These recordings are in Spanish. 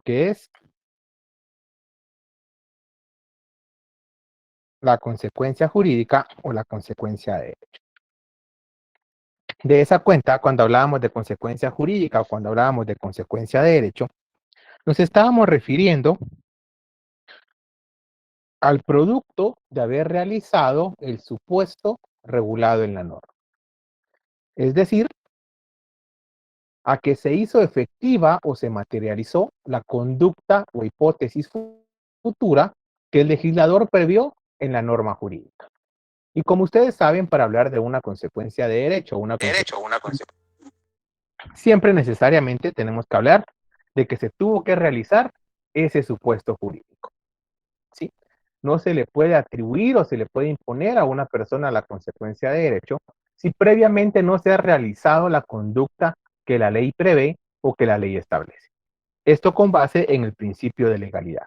que es la consecuencia jurídica o la consecuencia de derecho. De esa cuenta, cuando hablábamos de consecuencia jurídica o cuando hablábamos de consecuencia de derecho, nos estábamos refiriendo al producto de haber realizado el supuesto regulado en la norma. Es decir, a que se hizo efectiva o se materializó la conducta o hipótesis futura que el legislador previó en la norma jurídica. Y como ustedes saben, para hablar de una consecuencia de derecho o una consecuencia, siempre necesariamente tenemos que hablar de que se tuvo que realizar ese supuesto jurídico. ¿Sí? No se le puede atribuir o se le puede imponer a una persona la consecuencia de derecho si previamente no se ha realizado la conducta que la ley prevé o que la ley establece. Esto con base en el principio de legalidad.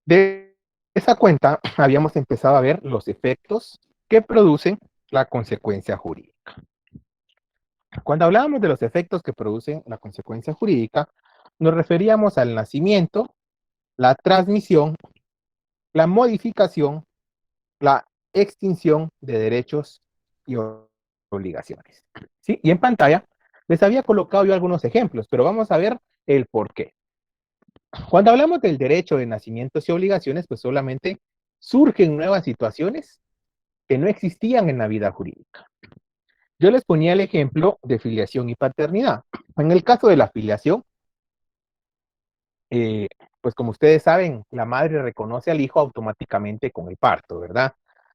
De esa cuenta habíamos empezado a ver los efectos que producen la consecuencia jurídica. Cuando hablábamos de los efectos que producen la consecuencia jurídica, nos referíamos al nacimiento, la transmisión, la modificación, la extinción de derechos y obligaciones. ¿Sí? Y en pantalla les había colocado yo algunos ejemplos, pero vamos a ver el por qué. Cuando hablamos del derecho de nacimientos y obligaciones, pues solamente surgen nuevas situaciones que no existían en la vida jurídica. Yo les ponía el ejemplo de filiación y paternidad. En el caso de la filiación, eh, pues como ustedes saben, la madre reconoce al hijo automáticamente con el parto, ¿verdad?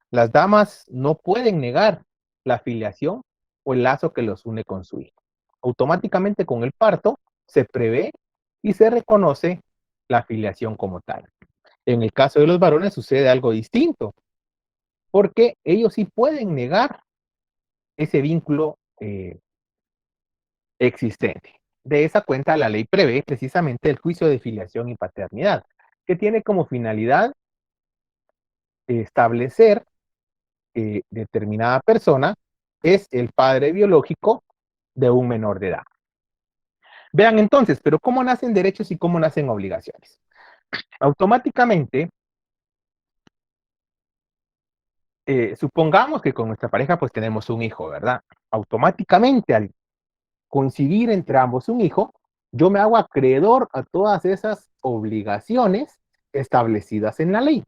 Las damas no pueden negar la filiación o el lazo que los une con su hijo. Automáticamente con el parto se prevé y se reconoce la filiación como tal. En el caso de los varones sucede algo distinto, porque ellos sí pueden negar ese vínculo existente. De esa cuenta, la ley prevé precisamente el juicio de filiación y paternidad, que tiene como finalidad establecer que determinada persona es el padre biológico de un menor de edad. Vean entonces, pero ¿cómo nacen derechos y cómo nacen obligaciones? Automáticamente, supongamos que con nuestra pareja pues tenemos un hijo, ¿verdad? Automáticamente al coincidir entre ambos un hijo, yo me hago acreedor a todas esas obligaciones establecidas en la ley.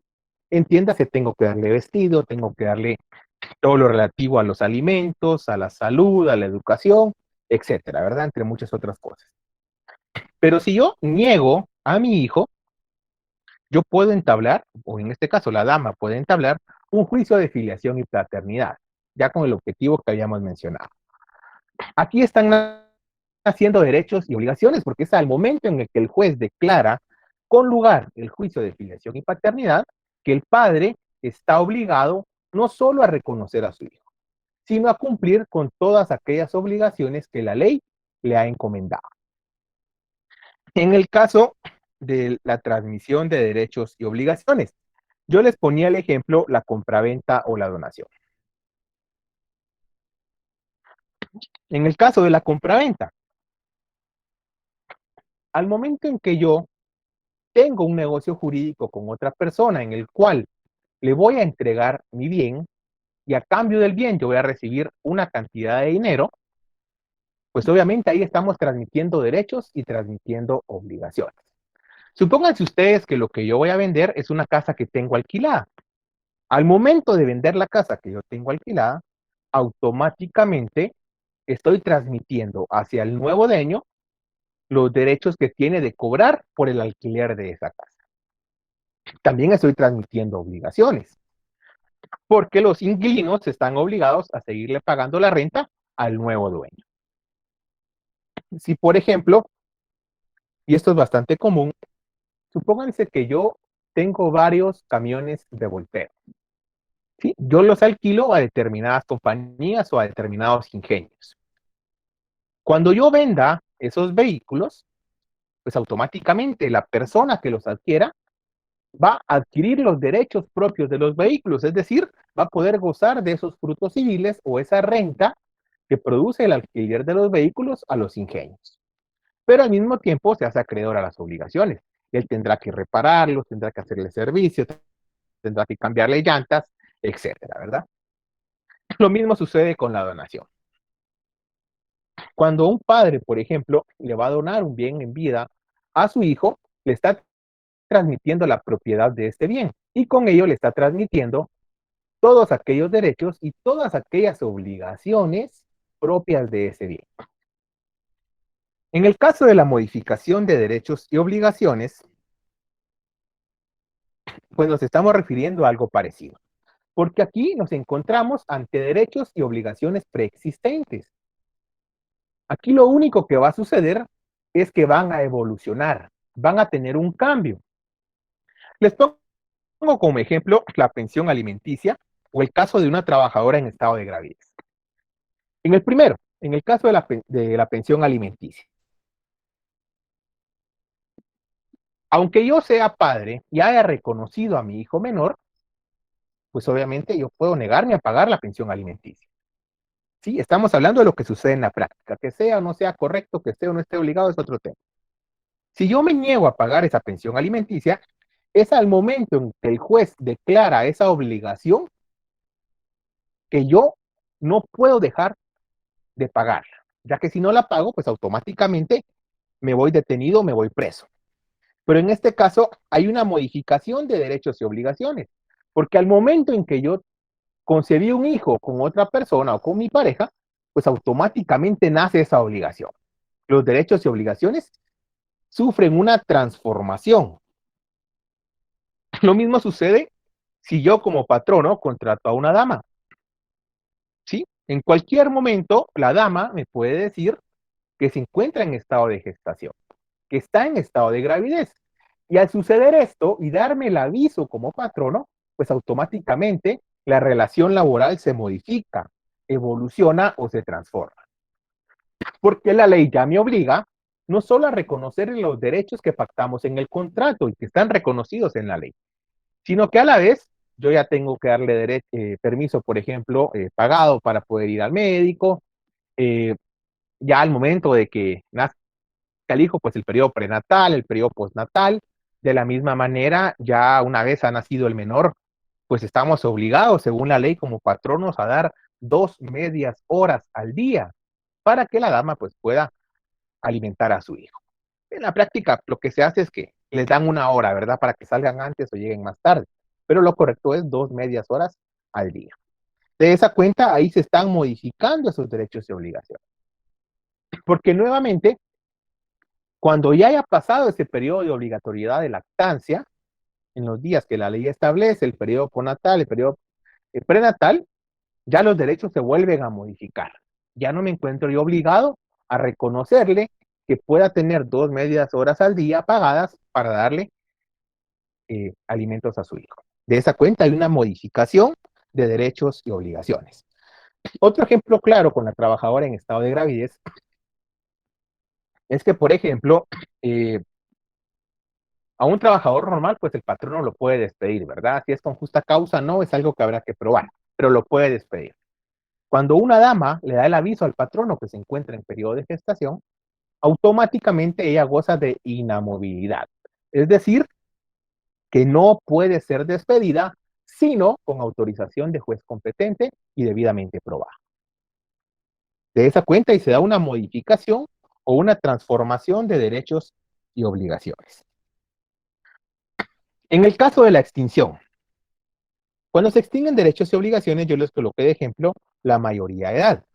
Entiéndase, tengo que darle vestido, tengo que darle todo lo relativo a los alimentos, a la salud, a la educación, etcétera, ¿verdad? Entre muchas otras cosas. Pero si yo niego a mi hijo, yo puedo entablar, o en este caso la dama puede entablar, un juicio de filiación y paternidad, ya con el objetivo que habíamos mencionado. Aquí están haciendo derechos y obligaciones, porque es al momento en el que el juez declara con lugar el juicio de filiación y paternidad que el padre está obligado no solo a reconocer a su hijo, sino a cumplir con todas aquellas obligaciones que la ley le ha encomendado. En el caso de la transmisión de derechos y obligaciones, yo les ponía el ejemplo la compraventa o la donación. En el caso de la compraventa, al momento en que yo tengo un negocio jurídico con otra persona en el cual le voy a entregar mi bien y a cambio del bien yo voy a recibir una cantidad de dinero, pues obviamente ahí estamos transmitiendo derechos y transmitiendo obligaciones. Supónganse ustedes que lo que yo voy a vender es una casa que tengo alquilada. Al momento de vender la casa que yo tengo alquilada, automáticamente estoy transmitiendo hacia el nuevo dueño los derechos que tiene de cobrar por el alquiler de esa casa. También estoy transmitiendo obligaciones, porque los inquilinos están obligados a seguirle pagando la renta al nuevo dueño. Si, por ejemplo, y esto es bastante común, supónganse que yo tengo varios camiones de volteo. ¿Sí? Yo los alquilo a determinadas compañías o a determinados ingenios. Cuando yo venda esos vehículos, pues automáticamente la persona que los adquiera va a adquirir los derechos propios de los vehículos, es decir, va a poder gozar de esos frutos civiles o esa renta que produce el alquiler de los vehículos a los ingenios. pero al mismo tiempo se hace acreedor a las obligaciones. Él tendrá que repararlos, tendrá que hacerle servicio, tendrá que cambiarle llantas, etcétera, ¿verdad? Lo mismo sucede con la donación. Cuando un padre, por ejemplo, le va a donar un bien en vida a su hijo, le está transmitiendo la propiedad de este bien y con ello le está transmitiendo todos aquellos derechos y todas aquellas obligaciones propias de ese bien. En el caso de la modificación de derechos y obligaciones, pues nos estamos refiriendo a algo parecido, porque aquí nos encontramos ante derechos y obligaciones preexistentes. Aquí lo único que va a suceder es que van a evolucionar, van a tener un cambio. Les pongo como ejemplo la pensión alimenticia o el caso de una trabajadora en estado de gravidez. En el primero, en el caso de la pensión alimenticia, aunque yo sea padre y haya reconocido a mi hijo menor, pues obviamente yo puedo negarme a pagar la pensión alimenticia. Sí, estamos hablando de lo que sucede en la práctica, que sea o no sea correcto, que esté o no esté obligado es otro tema. Si yo me niego a pagar esa pensión alimenticia, es al momento en que el juez declara esa obligación que yo no puedo dejar de pagarla, ya que si no la pago, pues automáticamente me voy detenido, me voy preso. Pero en este caso hay una modificación de derechos y obligaciones, porque al momento en que yo concebí un hijo con otra persona o con mi pareja, pues automáticamente nace esa obligación. Los derechos y obligaciones sufren una transformación. Lo mismo sucede si yo como patrono contrato a una dama, ¿sí? En cualquier momento la dama me puede decir que se encuentra en estado de gestación, que está en estado de gravidez. Y al suceder esto y darme el aviso como patrono, pues automáticamente la relación laboral se modifica, evoluciona o se transforma. Porque la ley ya me obliga no solo a reconocer los derechos que pactamos en el contrato y que están reconocidos en la ley, sino que a la vez yo ya tengo que darle permiso, por ejemplo, pagado para poder ir al médico, eh, ya al momento de que nazca el hijo, pues el periodo prenatal, el periodo postnatal, de la misma manera, ya una vez ha nacido el menor, pues estamos obligados, según la ley, como patronos, a dar 2 medias horas al día para que la dama pues pueda alimentar a su hijo. En la práctica, lo que se hace es que les dan 1 hora, ¿verdad? Para que salgan antes o lleguen más tarde. Pero lo correcto es 2 medias horas al día. De esa cuenta, ahí se están modificando esos derechos y obligaciones. Porque nuevamente, cuando ya haya pasado ese periodo de obligatoriedad de lactancia, en los días que la ley establece, el periodo postnatal, el periodo prenatal, ya los derechos se vuelven a modificar. Ya no me encuentro yo obligado a reconocerle que pueda tener 2 medias horas al día pagadas para darle alimentos a su hijo. De esa cuenta hay una modificación de derechos y obligaciones. Otro ejemplo claro con la trabajadora en estado de gravidez es que, por ejemplo, a un trabajador normal, pues el patrón no lo puede despedir, ¿verdad? Si es con justa causa, no, es algo que habrá que probar, pero lo puede despedir. Cuando una dama le da el aviso al patrono que se encuentra en periodo de gestación, automáticamente ella goza de inamovilidad. Es decir, que no puede ser despedida sino con autorización de juez competente y debidamente probada. De esa cuenta y se da una modificación o una transformación de derechos y obligaciones. En el caso de la extinción, cuando se extinguen derechos y obligaciones, yo les coloqué de ejemplo la mayoría de edad,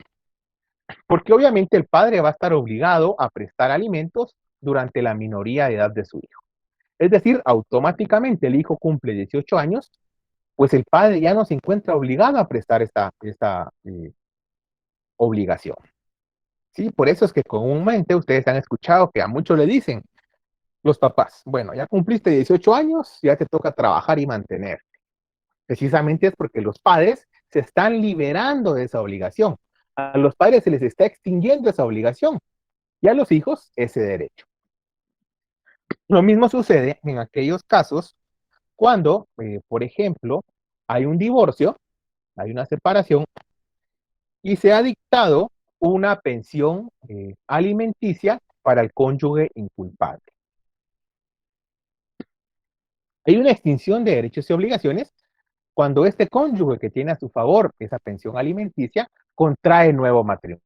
porque obviamente el padre va a estar obligado a prestar alimentos durante la minoría de edad de su hijo. Es decir, automáticamente el hijo cumple 18 años, pues el padre ya no se encuentra obligado a prestar esta obligación. ¿Sí? Por eso es que comúnmente ustedes han escuchado que a muchos le dicen los papás, bueno, ya cumpliste 18 años, ya te toca trabajar y mantener. Precisamente es porque los padres se están liberando de esa obligación. A los padres se les está extinguiendo esa obligación y a los hijos ese derecho. Lo mismo sucede en aquellos casos cuando, por ejemplo, hay un divorcio, hay una separación y se ha dictado una pensión alimenticia para el cónyuge inculpable. Hay una extinción de derechos y obligaciones cuando este cónyuge que tiene a su favor esa pensión alimenticia contrae nuevo matrimonio.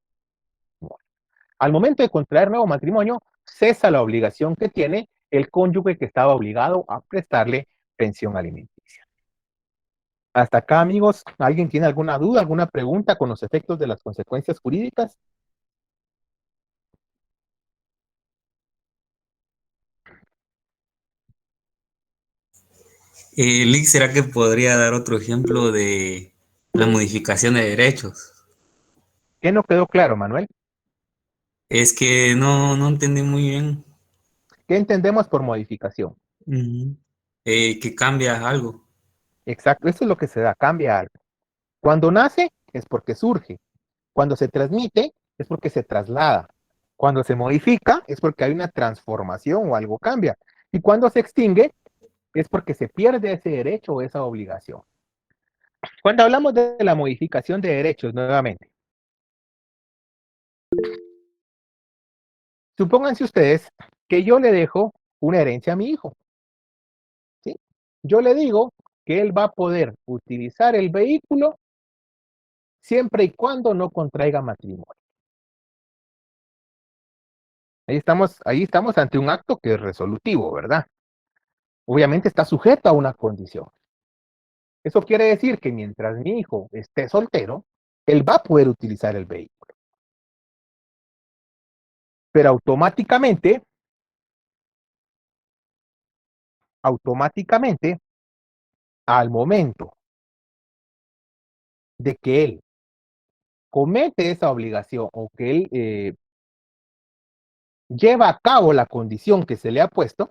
Al momento de contraer nuevo matrimonio, cesa la obligación que tiene el cónyuge que estaba obligado a prestarle pensión alimenticia. Hasta acá, amigos, ¿alguien tiene alguna duda, alguna pregunta con los efectos de las consecuencias jurídicas? Lick, ¿será que podría dar otro ejemplo de la modificación de derechos? ¿Qué no quedó claro, Manuel? Es que no entendí muy bien. ¿Qué entendemos por modificación? Ujú. Que cambia algo. Exacto, eso es lo que se da, cambia algo. Cuando nace es porque surge. Cuando se transmite es porque se traslada. Cuando se modifica es porque hay una transformación o algo cambia. Y cuando se extingue es porque se pierde ese derecho o esa obligación. Cuando hablamos de la modificación de derechos, nuevamente, supónganse ustedes que yo le dejo una herencia a mi hijo. ¿Sí? Yo le digo que él va a poder utilizar el vehículo siempre y cuando no contraiga matrimonio. Ahí estamos ante un acto que es resolutivo, ¿verdad? Obviamente está sujeto a una condición. Eso quiere decir que mientras mi hijo esté soltero, él va a poder utilizar el vehículo. Pero automáticamente, al momento de que él comete esa obligación o que él lleva a cabo la condición que se le ha puesto,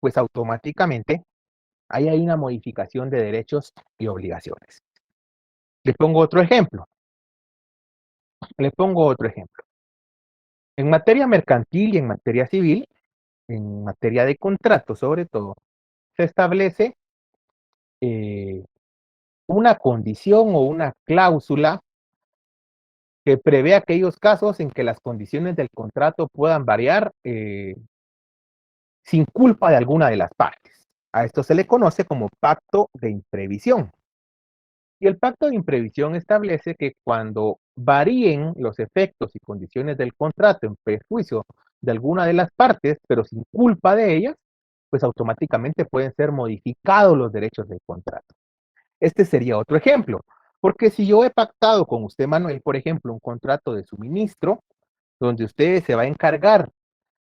pues automáticamente ahí hay una modificación de derechos y obligaciones. Le pongo otro ejemplo. Le pongo otro ejemplo. En materia mercantil y en materia civil, en materia de contrato sobre todo, se establece eh, una condición o una cláusula que prevé aquellos casos en que las condiciones del contrato puedan variar sin culpa de alguna de las partes. A esto se le conoce como pacto de imprevisión. Y el pacto de imprevisión establece que cuando varíen los efectos y condiciones del contrato en perjuicio de alguna de las partes, pero sin culpa de ellas, pues automáticamente pueden ser modificados los derechos del contrato. Este sería otro ejemplo, porque si yo he pactado con usted, Manuel, por ejemplo, un contrato de suministro, donde usted se va a encargar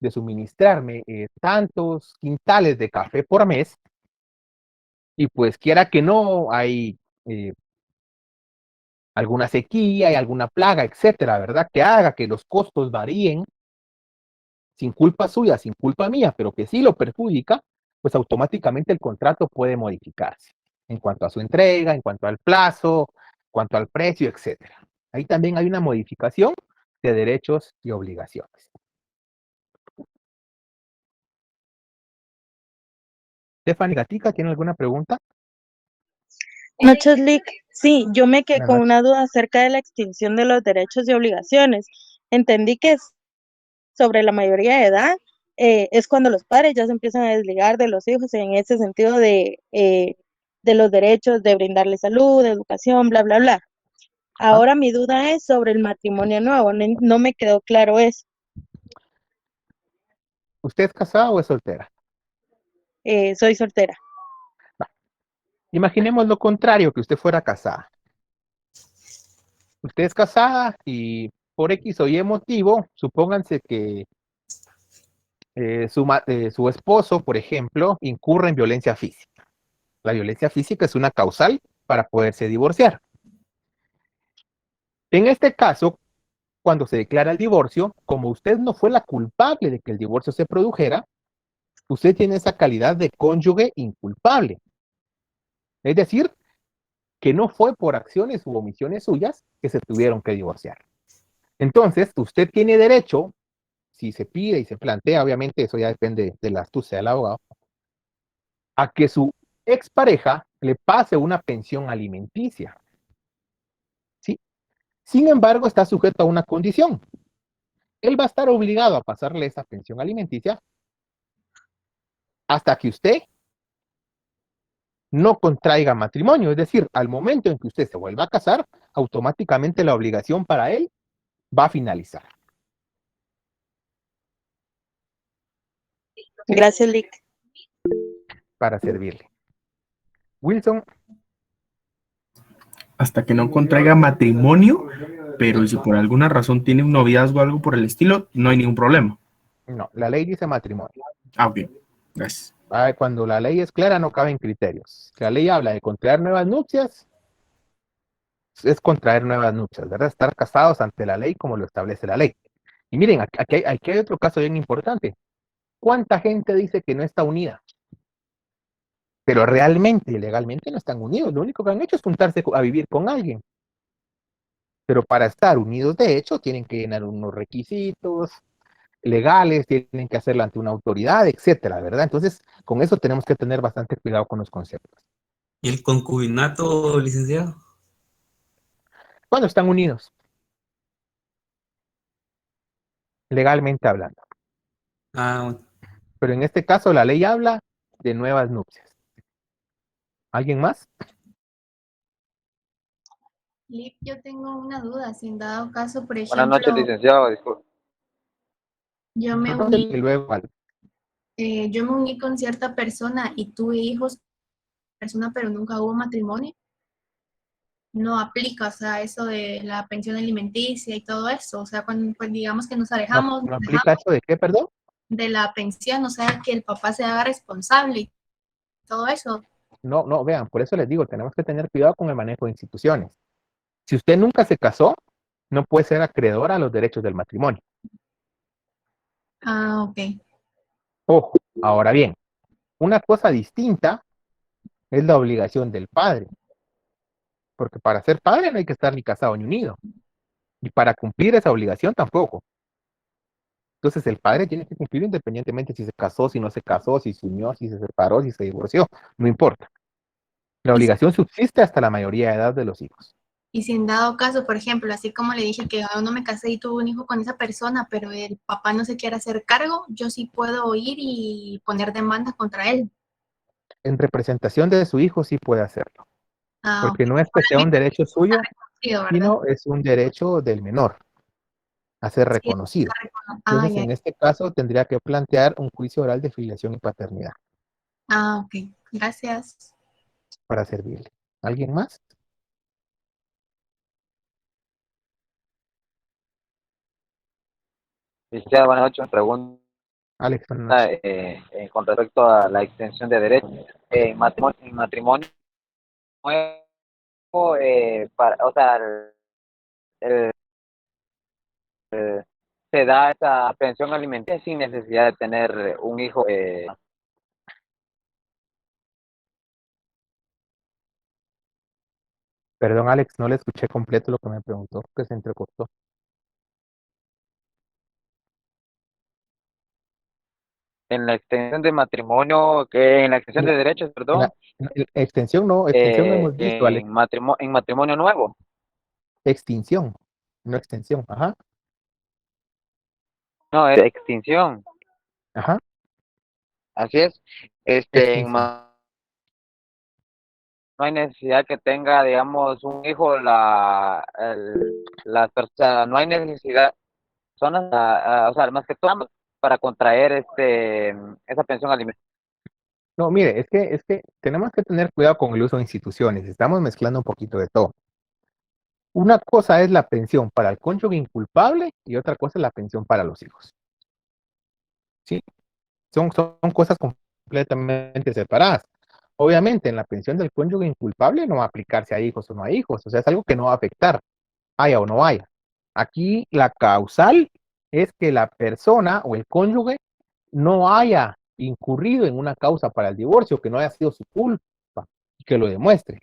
de suministrarme tantos quintales de café por mes, y pues quiera que no, hay eh, alguna sequía, hay alguna plaga, etcétera, ¿verdad? Que haga que los costos varíen sin culpa suya, sin culpa mía, pero que sí lo perjudica, pues automáticamente el contrato puede modificarse en cuanto a su entrega, en cuanto al plazo, en cuanto al precio, etcétera. Ahí también hay una modificación de derechos y obligaciones. Stephanie Gatica, ¿tiene alguna pregunta? Noches, Lick. Sí, yo me quedé Buenas con noches. una duda acerca de la extinción de los derechos y obligaciones. Entendí que sobre la mayoría de edad es cuando los padres ya se empiezan a desligar de los hijos en ese sentido de los derechos de brindarles salud, educación, bla, bla, bla. Ajá. Ahora mi duda es sobre el matrimonio nuevo. No me quedó claro eso. ¿Usted es casada o es soltera? Soy soltera. Va. Imaginemos lo contrario, que usted fuera casada. Usted es casada y por X o Y motivo, supónganse que su esposo, por ejemplo, incurre en violencia física. La violencia física es una causal para poderse divorciar. En este caso, cuando se declara el divorcio, como usted no fue la culpable de que el divorcio se produjera, usted tiene esa calidad de cónyuge inculpable. Es decir, que no fue por acciones u omisiones suyas que se tuvieron que divorciar. Entonces, usted tiene derecho, si se pide y se plantea, obviamente eso ya depende de la astucia del abogado, a que su expareja le pase una pensión alimenticia. ¿Sí? Sin embargo, está sujeto a una condición, él va a estar obligado a pasarle esa pensión alimenticia hasta que usted no contraiga matrimonio. Es decir, al momento en que usted se vuelva a casar, automáticamente la obligación para él va a finalizar. Gracias, Lick. Para servirle. Wilson. Hasta que no contraiga matrimonio, pero si por alguna razón tiene un noviazgo o algo por el estilo, no hay ningún problema. No, la ley dice matrimonio. Ok, gracias. Cuando la ley es clara, no caben criterios. La ley habla de contraer nuevas nupcias, es contraer nuevas nupcias, ¿verdad? Estar casados ante la ley como lo establece la ley. Y miren, aquí hay otro caso bien importante. ¿Cuánta gente dice que no está unida? Pero realmente, legalmente no están unidos. Lo único que han hecho es juntarse a vivir con alguien. Pero para estar unidos, de hecho, tienen que llenar unos requisitos legales, tienen que hacerlo ante una autoridad, etcétera, ¿verdad? Entonces, con eso tenemos que tener bastante cuidado con los conceptos. ¿Y el concubinato, licenciado? Cuando están unidos, legalmente hablando. Ah, Pero en este caso, la ley habla de nuevas nupcias. ¿Alguien más? Lip, yo tengo una duda. Si en dado caso, por Buenas noches, ejemplo, licenciado. Disculpe. yo me Entonces, uní, y luego, yo me uní con cierta persona y tuve hijos con esa persona, pero nunca hubo matrimonio, no aplica, o sea, eso de la pensión alimenticia y todo eso. O sea, cuando pues, digamos que nos alejamos, ¿no aplica eso de qué, perdón? de la pensión, o sea, que el papá se haga responsable y todo eso. No, vean, por eso les digo, tenemos que tener cuidado con el manejo de instituciones. Si usted nunca se casó, no puede ser acreedor a los derechos del matrimonio. Ah, ok. Ojo, ahora bien, una cosa distinta es la obligación del padre, porque para ser padre no hay que estar ni casado ni unido, y para cumplir esa obligación tampoco. Entonces el padre tiene que cumplir independientemente si se casó, si no se casó, si se unió, si se separó, si se divorció, no importa. La Y si, obligación subsiste hasta la mayoría de edad de los hijos. y si en dado caso, por ejemplo, así como le dije que aún no me casé y tuve un hijo con esa persona, pero el papá no se quiere hacer cargo, yo sí puedo ir y poner demanda contra él. En representación de su hijo sí puede hacerlo, Ah, ok. porque no es que sea un derecho suyo, Sí, ¿verdad? sino es un derecho del menor a ser Sí, reconocido. ah, Entonces, ya. en este caso, tendría que plantear un juicio oral de filiación y paternidad Ah, ok. Gracias. para servirle. ¿Alguien más? Licenciado, buenas noches. Pregunta Alex, buenas noches. con respecto a la extensión de derechos. En matrimonio nuevo, o sea, el- se da esa pensión alimenticia sin necesidad de tener un hijo. Perdón, Alex, no le escuché completo lo que me preguntó, que se entrecortó. En la extensión de matrimonio, en la extensión Mira, de derechos, en perdón, la extensión no hemos visto, Alex. en matrimonio nuevo. Extinción, no extensión. Ajá, No, es extinción. ajá, Así es. extinción. No hay necesidad que tenga, digamos, un hijo, las personas, no hay necesidad, o sea, más que todo para contraer esa pensión alimenticia. No, mire, es que tenemos que tener cuidado con el uso de instituciones. Estamos mezclando un poquito de todo. Una cosa es la pensión para el cónyuge inculpable y otra cosa es la pensión para los hijos. ¿Sí? Son cosas completamente separadas. Obviamente, en la pensión del cónyuge inculpable no va a aplicarse a hijos o no a hijos. O sea, es algo que no va a afectar, haya o no haya. Aquí la causal es que la persona o el cónyuge no haya incurrido en una causa para el divorcio, que no haya sido su culpa y que lo demuestre.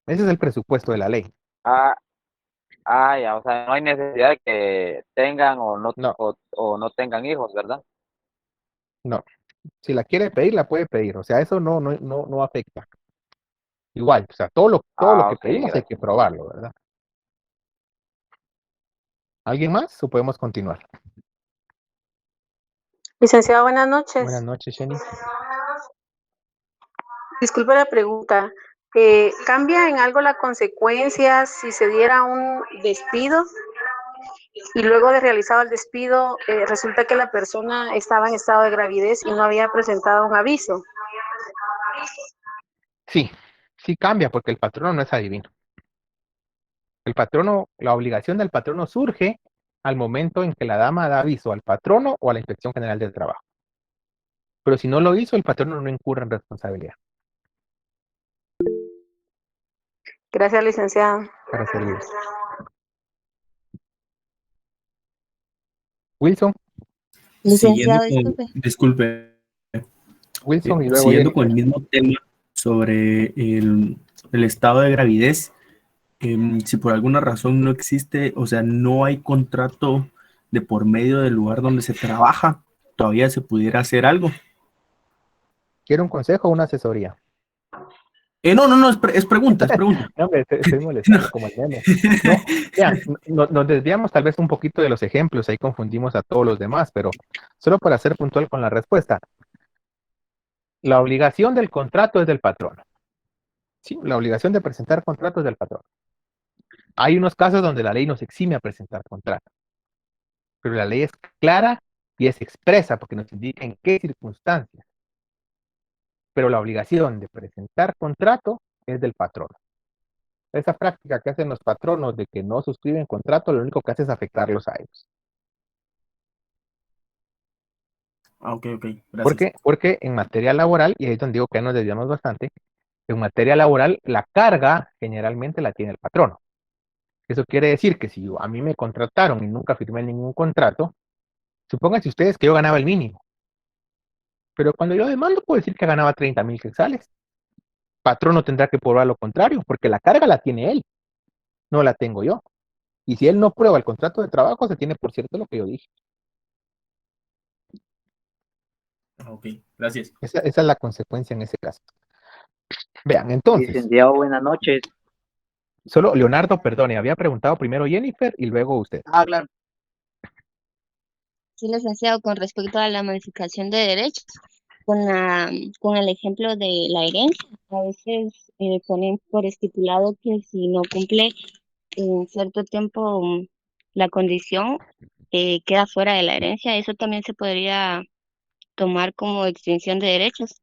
Ese es el presupuesto de la ley. Ah, ya, o sea, no hay necesidad de que tengan No, o no tengan hijos, ¿verdad? no. Si la quiere pedir, la puede pedir. O sea, eso no afecta. Igual, o sea, todo lo Ah, que ok, pedimos hay que gracias. probarlo, ¿verdad? ¿Alguien más o podemos continuar? Licenciado, buenas noches. Buenas noches, Jenny. Disculpe la pregunta. ¿Cambia en algo la consecuencia si se diera un despido y luego de realizado el despido resulta que la persona estaba en estado de gravidez y no había presentado un aviso? Sí, sí cambia porque el patrono no es adivino. El patrono, la obligación del patrono surge al momento en que la dama da aviso al patrono o a la Inspección General del Trabajo. Pero si no lo hizo, el patrono no incurre en responsabilidad. Gracias, licenciado. Para servir. Wilson, Licenciado, Siguiendo con, disculpe. disculpe, Wilson y luego siguiendo con el Jennifer. mismo tema sobre el estado de gravidez, si por alguna razón no existe, o sea, no hay contrato de por medio del lugar donde se trabaja, todavía se pudiera hacer algo. ¿Quiere un consejo o una asesoría? No, es pregunta. No, hombre, estoy molestando como el meme. No, vean, nos desviamos tal vez un poquito de los ejemplos, ahí confundimos a todos los demás, pero solo para ser puntual con la respuesta. La obligación del contrato es del patrono. Sí, la obligación de presentar contratos es del patrono. Hay unos casos donde la ley nos exime a presentar contrato, pero la ley es clara y es expresa porque nos indica en qué circunstancias. Pero la obligación de presentar contrato es del patrono. Esa práctica que hacen los patronos de que no suscriben contrato, lo único que hace es afectarlos a ellos. Ok, gracias. Porque en materia laboral, y ahí es donde digo que nos desviamos bastante, en materia laboral la carga generalmente la tiene el patrono. Eso quiere decir que si a mí me contrataron y nunca firmé ningún contrato, supónganse ustedes que yo ganaba el mínimo. Pero cuando yo demando puedo decir que ganaba 30,000 quetzales. Patrono tendrá que probar lo contrario, porque la carga la tiene él, no la tengo yo. Y si él no prueba el contrato de trabajo, se tiene por cierto lo que yo dije. Ok, gracias. Esa es la consecuencia en ese caso. Vean, entonces, Licenciado, buenas noches. solo Leonardo, perdone, había preguntado primero Jennifer y luego usted. Claro. Sí, licenciado, con respecto a la modificación de derechos, con el ejemplo de la herencia, a veces ponen por estipulado que si no cumple en cierto tiempo la condición, queda fuera de la herencia. Eso también se podría tomar como extinción de derechos.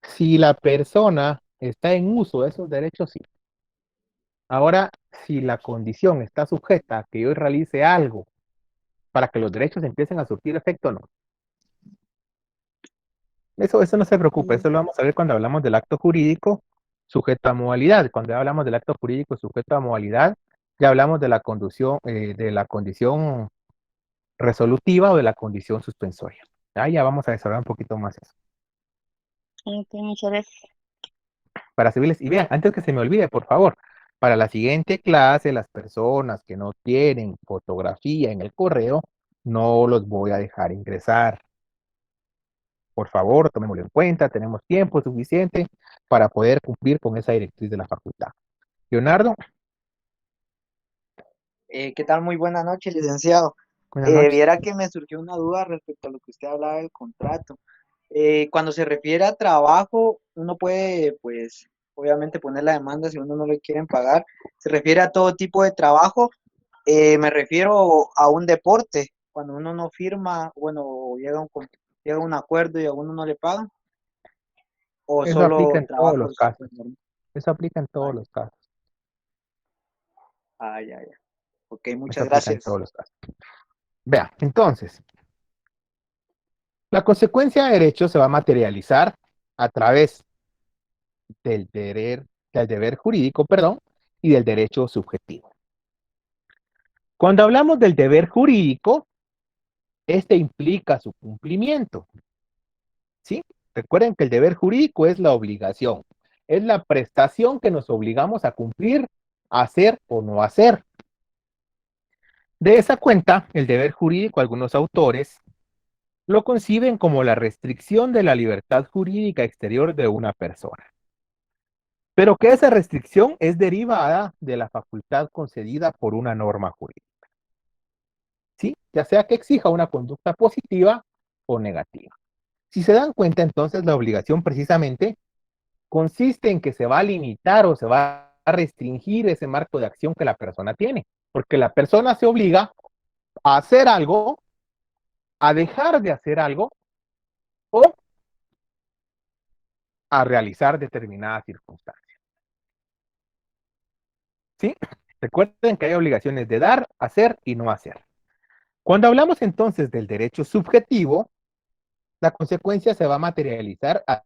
Si la persona está en uso de esos derechos, sí. Ahora, si la condición está sujeta a que yo realice algo para que los derechos empiecen a surtir efecto, no. Eso no se preocupe, eso lo vamos a ver cuando hablamos del acto jurídico sujeto a modalidad. Cuando hablamos del acto jurídico sujeto a modalidad, ya hablamos de la condición resolutiva o de la condición suspensoria. Ya vamos a desarrollar un poquito más eso. Ok, muchas gracias. Para civiles, y vean, antes que se me olvide, por favor, para la siguiente clase, las personas que no tienen fotografía en el correo, no los voy a dejar ingresar. Por favor, tomémoslo en cuenta, tenemos tiempo suficiente para poder cumplir con esa directriz de la facultad. Leonardo, ¿Qué tal? Muy buenas noches, licenciado. buenas noches. Viera que me surgió una duda respecto a lo que usted hablaba del contrato. Cuando se refiere a trabajo, uno puede, pues, obviamente poner la demanda si uno no le quieren pagar. Se refiere a todo tipo de trabajo. Me refiero a un deporte. Cuando uno no firma, bueno, llega a un acuerdo y a uno no le pagan. O Eso aplica solo en todos los trabajos, casos. pues, normales. Eso aplica en todos Ay, los casos. ay. Ok, Eso muchas aplica en gracias. todos los casos. Vea, entonces, la consecuencia de derecho se va a materializar a través del deber jurídico, perdón, y del derecho subjetivo. Cuando hablamos del deber jurídico, este implica su cumplimiento. ¿Sí? Recuerden que el deber jurídico es la obligación, es la prestación que nos obligamos a cumplir, a hacer o no hacer. De esa cuenta, el deber jurídico, algunos autores lo conciben como la restricción de la libertad jurídica exterior de una persona. pero que esa restricción es derivada de la facultad concedida por una norma jurídica. ¿Sí? Ya sea que exija una conducta positiva o negativa. Si se dan cuenta, entonces la obligación precisamente consiste en que se va a limitar o se va a restringir ese marco de acción que la persona tiene, porque la persona se obliga a hacer algo, a dejar de hacer algo o a realizar determinadas circunstancias. ¿Sí? Recuerden que hay obligaciones de dar, hacer y no hacer. Cuando hablamos entonces del derecho subjetivo, la consecuencia se va a materializar a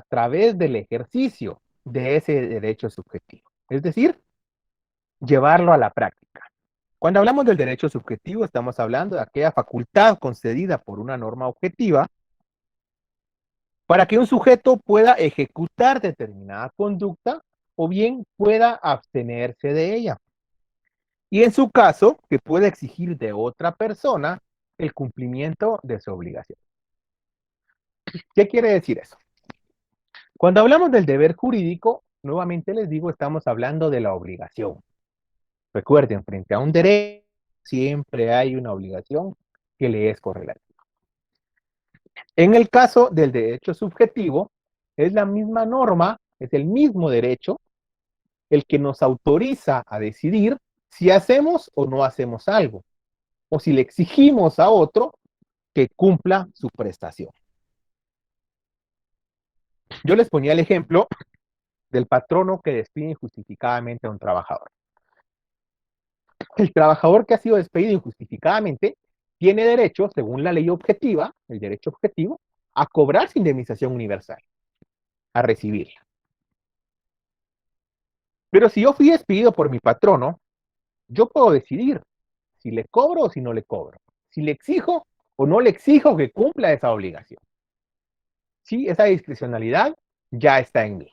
través del ejercicio de ese derecho subjetivo. Es decir, llevarlo a la práctica. Cuando hablamos del derecho subjetivo, estamos hablando de aquella facultad concedida por una norma objetiva para que un sujeto pueda ejecutar determinada conducta o bien pueda abstenerse de ella. Y en su caso, que pueda exigir de otra persona el cumplimiento de su obligación. ¿Qué quiere decir eso? Cuando hablamos del deber jurídico, nuevamente les digo, estamos hablando de la obligación. Recuerden, frente a un derecho, siempre hay una obligación que le es correlativa. En el caso del derecho subjetivo, es la misma norma, es el mismo derecho, el que nos autoriza a decidir si hacemos o no hacemos algo, o si le exigimos a otro que cumpla su prestación. Yo les ponía el ejemplo del patrono que despide injustificadamente a un trabajador. El trabajador que ha sido despedido injustificadamente tiene derecho, según la ley objetiva, el derecho objetivo, a cobrar su indemnización universal, a recibirla. Pero si yo fui despedido por mi patrono, yo puedo decidir si le cobro o si no le cobro, si le exijo o no le exijo que cumpla esa obligación. Sí, esa discrecionalidad ya está en mí.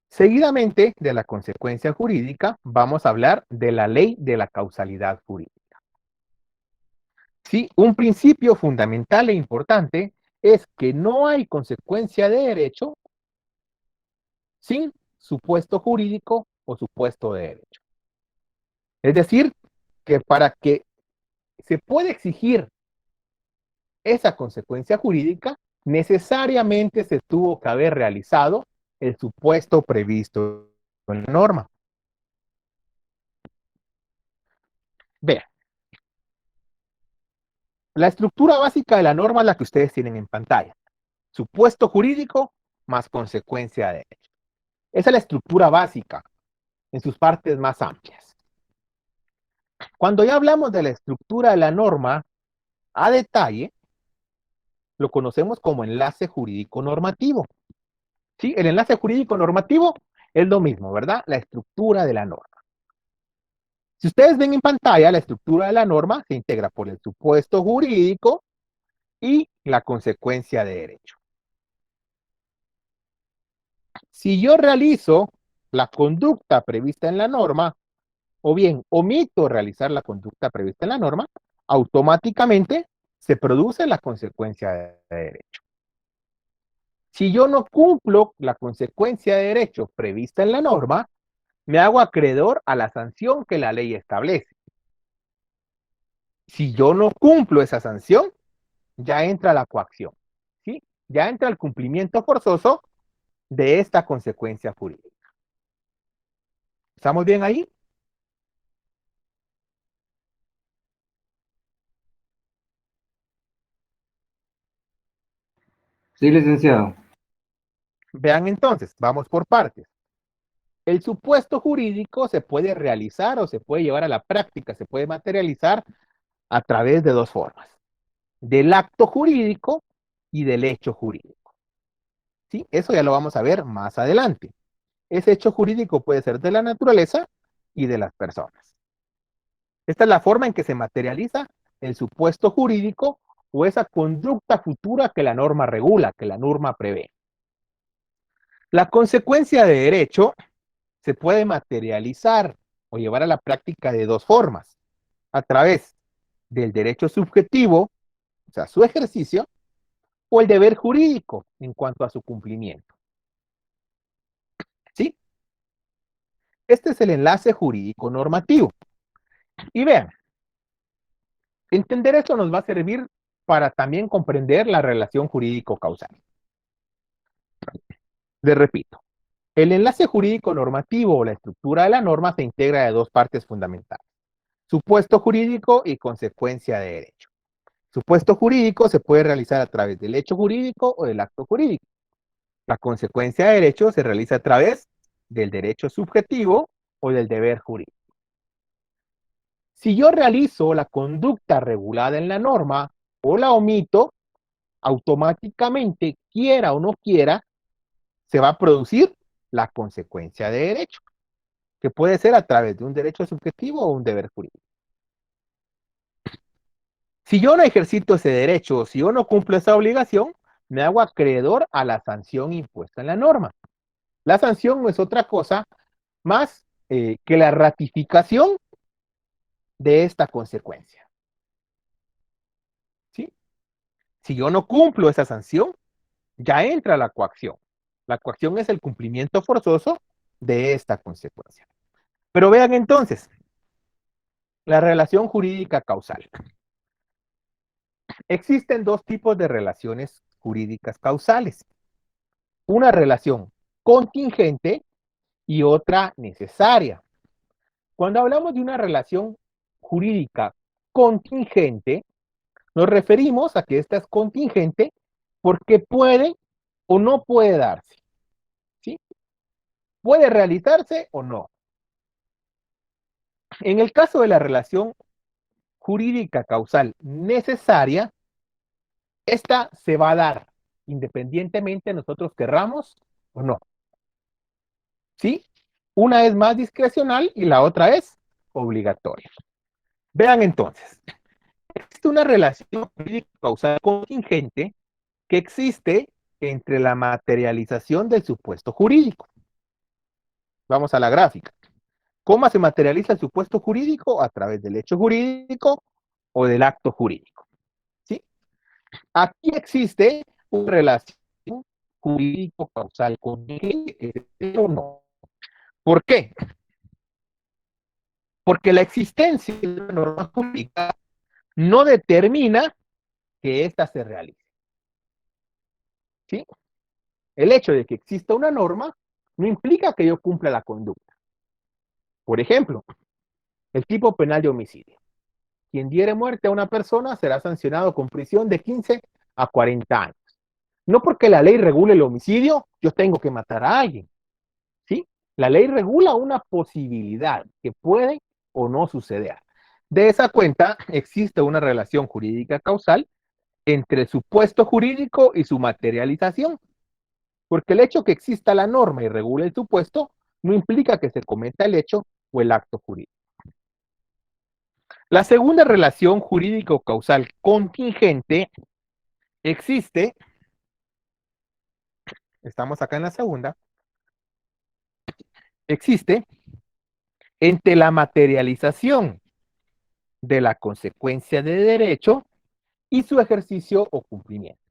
Seguidamente de la consecuencia jurídica, vamos a hablar de la ley de la causalidad jurídica. Sí, un principio fundamental e importante es que no hay consecuencia de derecho sin supuesto jurídico o supuesto de derecho. Es decir, que para que se pueda exigir esa consecuencia jurídica, necesariamente se tuvo que haber realizado el supuesto previsto en la norma. Vean, la estructura básica de la norma es la que ustedes tienen en pantalla. Supuesto jurídico más consecuencia de derecho. Esa es la estructura básica en sus partes más amplias. Cuando ya hablamos de la estructura de la norma a detalle, lo conocemos como enlace jurídico normativo. ¿Sí? El enlace jurídico normativo es lo mismo, ¿verdad? La estructura de la norma. Si ustedes ven en pantalla, la estructura de la norma se integra por el supuesto jurídico y la consecuencia de derecho. Si yo realizo la conducta prevista en la norma, o bien omito realizar la conducta prevista en la norma, automáticamente se produce la consecuencia de derecho. Si yo no cumplo la consecuencia de derecho prevista en la norma, me hago acreedor a la sanción que la ley establece. Si yo no cumplo esa sanción, ya entra la coacción, ¿sí? Ya entra el cumplimiento forzoso de esta consecuencia jurídica. ¿Estamos bien ahí? Sí, licenciado. Vean entonces, vamos por partes. El supuesto jurídico se puede realizar o se puede llevar a la práctica, se puede materializar a través de dos formas. Del acto jurídico y del hecho jurídico. ¿Sí? Eso ya lo vamos a ver más adelante. Ese hecho jurídico puede ser de la naturaleza y de las personas. Esta es la forma en que se materializa el supuesto jurídico o esa conducta futura que la norma regula, que la norma prevé. La consecuencia de derecho se puede materializar o llevar a la práctica de dos formas. A través del derecho subjetivo, o sea, su ejercicio, o el deber jurídico en cuanto a su cumplimiento. ¿Sí? Este es el enlace jurídico normativo. Y vean, entender esto nos va a servir para también comprender la relación jurídico-causal. Les repito, el enlace jurídico normativo o la estructura de la norma se integra de dos partes fundamentales: supuesto jurídico y consecuencia de derecho. Supuesto jurídico se puede realizar a través del hecho jurídico o del acto jurídico. La consecuencia de derecho se realiza a través del derecho subjetivo o del deber jurídico. Si yo realizo la conducta regulada en la norma o la omito, automáticamente, quiera o no quiera, se va a producir la consecuencia de derecho, que puede ser a través de un derecho subjetivo o un deber jurídico. Si yo no ejercito ese derecho, si yo no cumplo esa obligación, me hago acreedor a la sanción impuesta en la norma. La sanción no es otra cosa más que la ratificación de esta consecuencia. ¿Sí? Si yo no cumplo esa sanción, ya entra la coacción. La coacción es el cumplimiento forzoso de esta consecuencia. Pero vean entonces, la relación jurídica causal. Existen dos tipos de relaciones jurídicas causales. Una relación contingente y otra necesaria. Cuando hablamos de una relación jurídica contingente, nos referimos a que esta es contingente porque puede o no puede darse. ¿Sí? Puede realizarse o no. En el caso de la relación jurídica causal necesaria, esta se va a dar independientemente nosotros querramos o no. ¿Sí? Una es más discrecional y la otra es obligatoria. Vean entonces, existe una relación jurídica causal contingente que existe entre la materialización del supuesto jurídico. Vamos a la gráfica. ¿Cómo se materializa el supuesto jurídico? A través del hecho jurídico o del acto jurídico. ¿Sí? Aquí existe una relación jurídico-causal contingente, o no. ¿Por qué? Porque la existencia de una norma jurídica no determina que ésta se realice. ¿Sí? El hecho de que exista una norma no implica que yo cumpla la conducta. Por ejemplo, el tipo penal de homicidio. Quien diere muerte a una persona será sancionado con prisión de 15 a 40 años. No porque la ley regule el homicidio, yo tengo que matar a alguien. ¿Sí? La ley regula una posibilidad que puede o no suceder. De esa cuenta, existe una relación jurídica causal entre el supuesto jurídico y su materialización. Porque el hecho que exista la norma y regule el supuesto no implica que se cometa el hecho o el acto jurídico. La segunda relación jurídico-causal contingente existe, estamos acá en la segunda, existe entre la materialización de la consecuencia de derecho y su ejercicio o cumplimiento.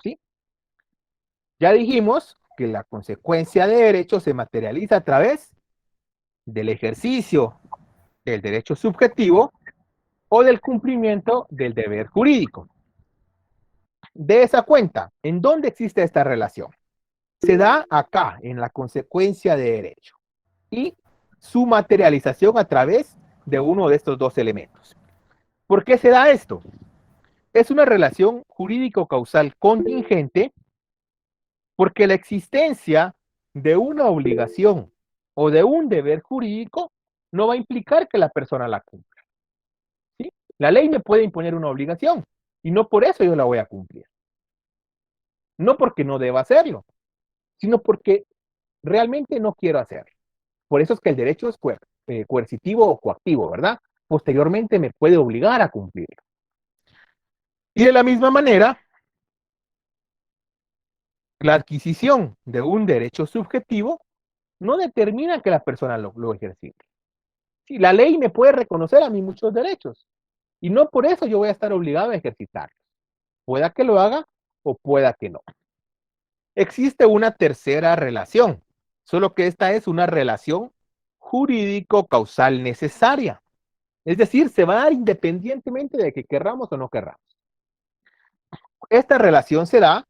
¿Sí? Ya dijimos que la consecuencia de derecho se materializa a través del ejercicio del derecho subjetivo o del cumplimiento del deber jurídico. De esa cuenta, ¿en dónde existe esta relación? Se da acá, en la consecuencia de derecho, y su materialización a través de uno de estos dos elementos. ¿Por qué se da esto? Es una relación jurídico-causal contingente porque la existencia de una obligación o de un deber jurídico no va a implicar que la persona la cumpla. ¿Sí? La ley me puede imponer una obligación y no por eso yo la voy a cumplir. No porque no deba hacerlo, sino porque realmente no quiero hacerlo. Por eso es que el derecho es coercitivo o coactivo, ¿verdad? Posteriormente me puede obligar a cumplirlo. Y de la misma manera, la adquisición de un derecho subjetivo no determina que la persona lo ejercite. Sí, la ley me puede reconocer a mí muchos derechos y no por eso yo voy a estar obligado a ejercitarlos. Pueda que lo haga o pueda que no. Existe una tercera relación, solo que esta es una relación jurídico-causal necesaria. Es decir, se va a dar independientemente de que querramos o no querramos. Esta relación se da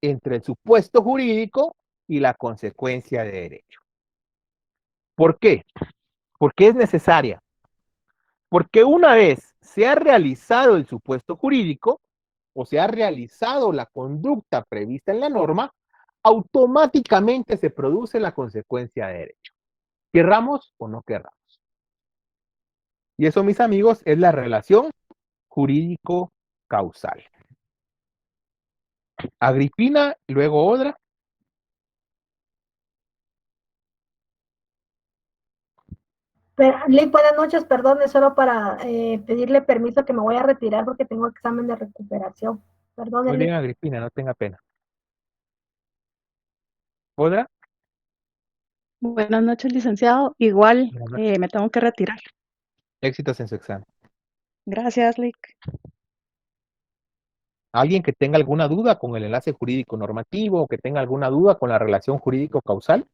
entre el supuesto jurídico y la consecuencia de derecho. ¿Por qué? Porque es necesaria. Porque una vez se ha realizado el supuesto jurídico o se ha realizado la conducta prevista en la norma, automáticamente se produce la consecuencia de derecho. Querramos o no querramos. Y eso, mis amigos, es la relación jurídico-causal. Agripina, luego Odra. Lick, buenas noches, perdón, es solo para pedirle permiso que me voy a retirar porque tengo examen de recuperación. Perdón, Muy bien, Lick. Agripina, no tenga pena. Odra. Buenas noches, licenciado. Igual Buenas noches. me tengo que retirar. Éxitos en su examen. Gracias, Lick. ¿Alguien que tenga alguna duda con el enlace jurídico normativo o que tenga alguna duda con la relación jurídico-causal?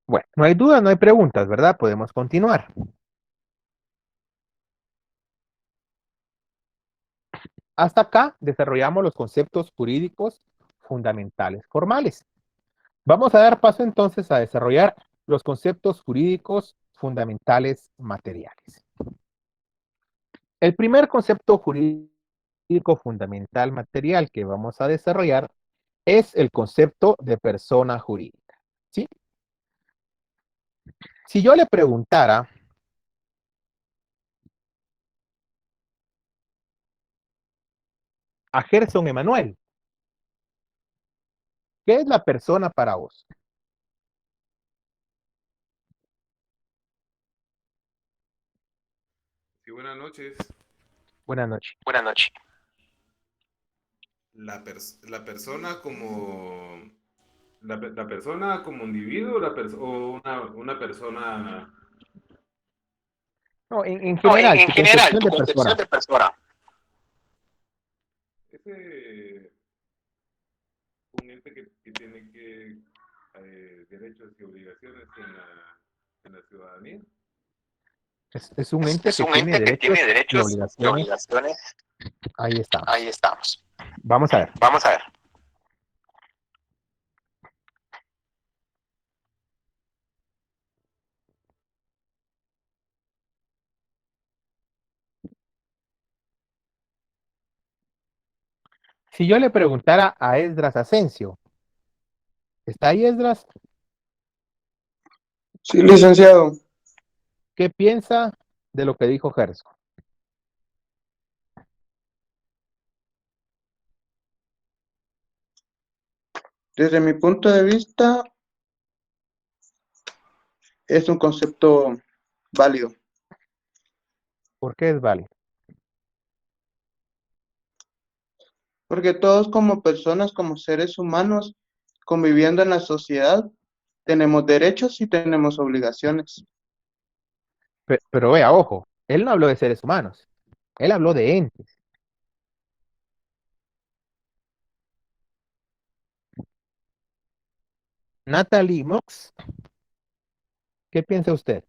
Bueno, no hay dudas, no hay preguntas, ¿verdad? Podemos continuar. Hasta acá desarrollamos los conceptos jurídicos fundamentales formales. Vamos a dar paso entonces a desarrollar los conceptos jurídicos fundamentales materiales. El primer concepto jurídico fundamental material que vamos a desarrollar es el concepto de persona jurídica. ¿Sí? Si yo le preguntara a Gerson Emanuel, ¿qué es la persona para vos? Sí, buenas noches. Buenas noches. Buenas noches. La persona como la persona como individuo o una persona. No, en No, general, en tu general, concepción tu de persona. concepción de persona. Ese un ente que tiene que derechos y obligaciones en la ciudadanía. Es un ente Es que un tiene ente que derechos tiene y derechos y obligaciones. obligaciones. Ahí estamos. Ahí estamos. Vamos a ver. Vamos a ver. Si yo le preguntara a Esdras Asensio, ¿está ahí Esdras? Sí, licenciado. ¿Qué piensa de lo que dijo Gerson? Desde mi punto de vista, es un concepto válido, ¿Por qué es válido? porque todos como personas, como seres humanos, conviviendo en la sociedad, tenemos derechos y tenemos obligaciones. Pero vea, ojo, él no habló de seres humanos, él habló de entes. Natalie Mox, ¿qué piensa usted?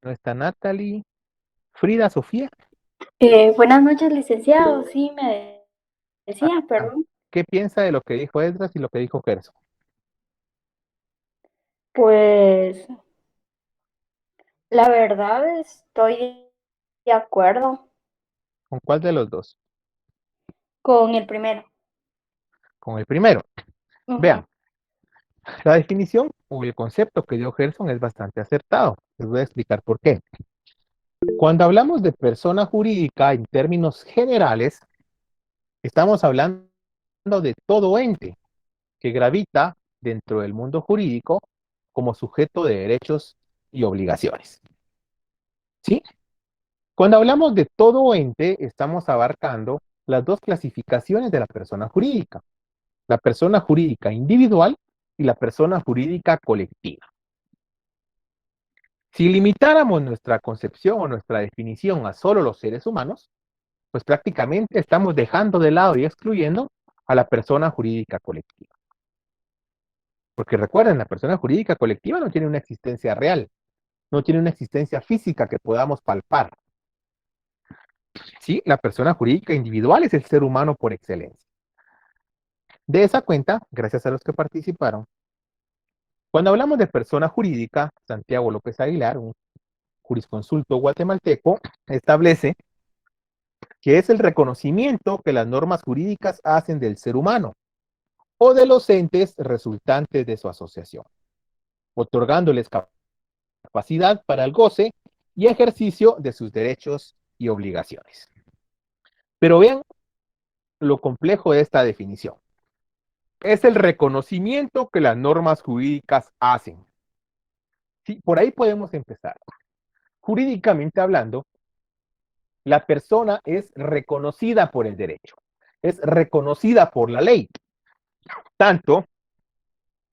¿No está Natalie? Frida Sofía. Buenas noches, licenciado. Sí, me Ah, decía, perdón. ¿Qué piensa de lo que dijo Esdras y lo que dijo Gerson? Pues la verdad estoy de acuerdo ¿Con cuál de los dos? con el primero. Con el primero. Ujú. Vean, La definición o el concepto que dio Gerson es bastante acertado. Les voy a explicar por qué. Cuando hablamos de persona jurídica en términos generales, estamos hablando de todo ente que gravita dentro del mundo jurídico como sujeto de derechos y obligaciones. ¿Sí? Cuando hablamos de todo ente, estamos abarcando las dos clasificaciones de la persona jurídica. La persona jurídica individual y la persona jurídica colectiva. Si limitáramos nuestra concepción o nuestra definición a solo los seres humanos, pues prácticamente estamos dejando de lado y excluyendo a la persona jurídica colectiva. Porque recuerden, la persona jurídica colectiva no tiene una existencia real, no tiene una existencia física que podamos palpar. Sí, la persona jurídica individual es el ser humano por excelencia. De esa cuenta, gracias a los que participaron, cuando hablamos de persona jurídica, Santiago López Aguilar, un jurisconsulto guatemalteco, establece que es el reconocimiento que las normas jurídicas hacen del ser humano o de los entes resultantes de su asociación, otorgándoles capacidad para el goce y ejercicio de sus derechos y obligaciones. Pero vean lo complejo de esta definición. Es el reconocimiento que las normas jurídicas hacen. Sí, por ahí podemos empezar. Jurídicamente hablando, la persona es reconocida por el derecho, es reconocida por la ley. Tanto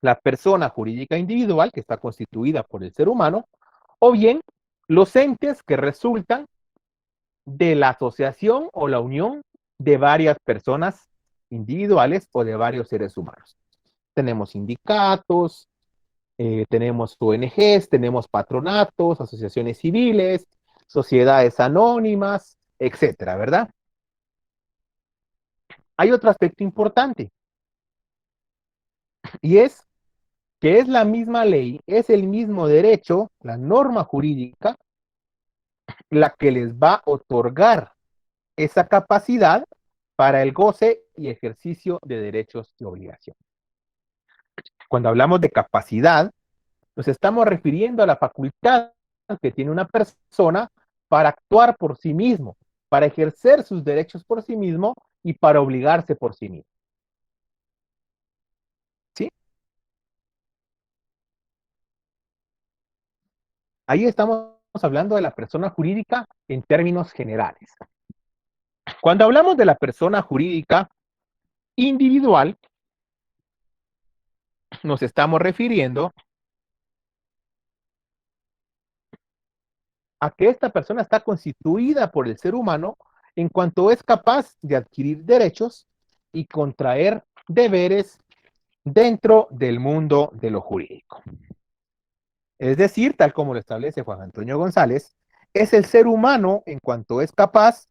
la persona jurídica individual, que está constituida por el ser humano, o bien los entes que resultan de la asociación o la unión de varias personas individuales o de varios seres humanos. Tenemos sindicatos, tenemos ONGs, tenemos patronatos, asociaciones civiles, sociedades anónimas, etcétera, ¿verdad? Hay otro aspecto importante, y es que es la misma ley, es el mismo derecho, la norma jurídica, la que les va a otorgar esa capacidad para el goce y ejercicio de derechos y obligaciones. Cuando hablamos de capacidad, nos estamos refiriendo a la facultad que tiene una persona para actuar por sí mismo, para ejercer sus derechos por sí mismo y para obligarse por sí mismo. ¿Sí? Ahí estamos hablando de la persona jurídica en términos generales. Cuando hablamos de la persona jurídica individual, nos estamos refiriendo a que esta persona está constituida por el ser humano en cuanto es capaz de adquirir derechos y contraer deberes dentro del mundo de lo jurídico. Es decir, tal como lo establece Juan Antonio González, es el ser humano en cuanto es capaz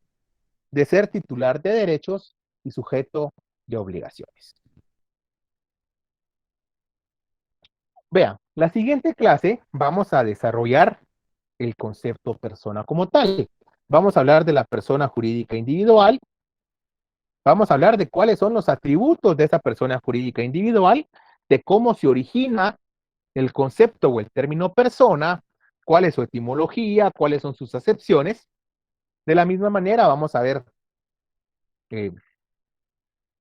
de ser titular de derechos y sujeto de obligaciones. Vean, la siguiente clase vamos a desarrollar el concepto persona como tal. Vamos a hablar de la persona jurídica individual. Vamos a hablar de cuáles son los atributos de esa persona jurídica individual, de cómo se origina el concepto o el término persona, cuál es su etimología, cuáles son sus acepciones. De la misma manera vamos a ver